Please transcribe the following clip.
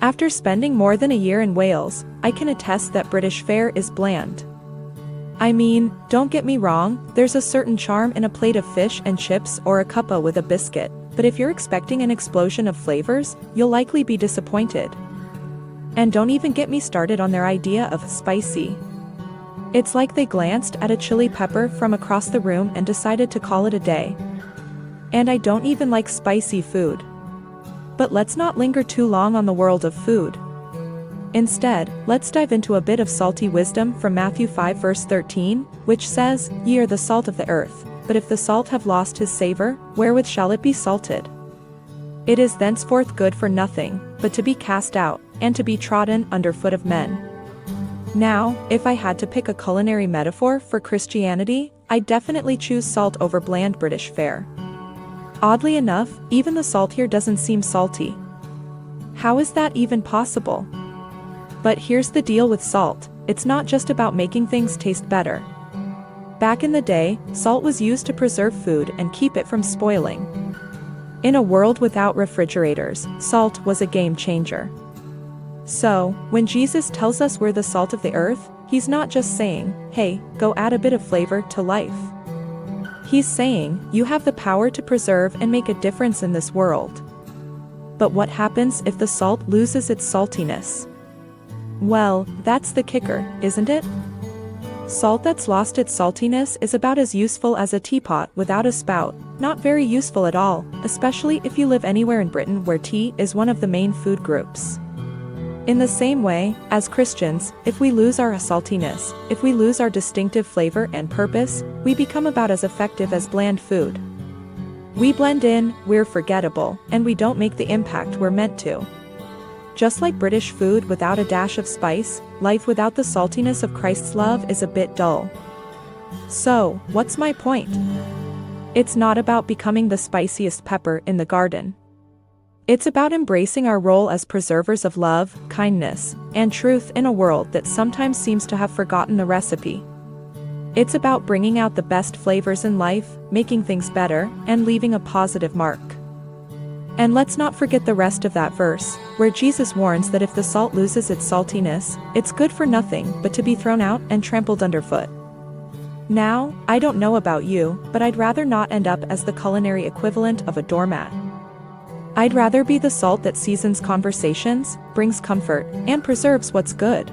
After spending more than a year in Wales, I can attest that British fare is bland. I mean, don't get me wrong, there's a certain charm in a plate of fish and chips or a cuppa with a biscuit, but if you're expecting an explosion of flavors, you'll likely be disappointed. And don't even get me started on their idea of spicy. It's like they glanced at a chili pepper from across the room and decided to call it a day. And I don't even like spicy food. But let's not linger too long on the world of food. Instead, let's dive into a bit of salty wisdom from Matthew 5 verse 13, which says, "Ye are the salt of the earth, but if the salt have lost his savor, wherewith shall it be salted? It is thenceforth good for nothing, but to be cast out, and to be trodden under foot of men." Now, if I had to pick a culinary metaphor for Christianity, I'd definitely choose salt over bland British fare. Oddly enough, even the salt here doesn't seem salty. How is that even possible? But here's the deal with salt, it's not just about making things taste better. Back in the day, salt was used to preserve food and keep it from spoiling. In a world without refrigerators, salt was a game changer. So, when Jesus tells us we're the salt of the earth, he's not just saying, hey, go add a bit of flavor to life. He's saying, you have the power to preserve and make a difference in this world. But what happens if the salt loses its saltiness? Well, that's the kicker, isn't it? Salt that's lost its saltiness is about as useful as a teapot without a spout, not very useful at all, especially if you live anywhere in Britain where tea is one of the main food groups. In the same way, as Christians, if we lose our saltiness, if we lose our distinctive flavor and purpose, we become about as effective as bland food. We blend in, we're forgettable, and we don't make the impact we're meant to. Just like British food without a dash of spice, life without the saltiness of Christ's love is a bit dull. So, what's my point? It's not about becoming the spiciest pepper in the garden. It's about embracing our role as preservers of love, kindness, and truth in a world that sometimes seems to have forgotten the recipe. It's about bringing out the best flavors in life, making things better, and leaving a positive mark. And let's not forget the rest of that verse, where Jesus warns that if the salt loses its saltiness, it's good for nothing but to be thrown out and trampled underfoot. Now, I don't know about you, but I'd rather not end up as the culinary equivalent of a doormat. I'd rather be the salt that seasons conversations, brings comfort, and preserves what's good.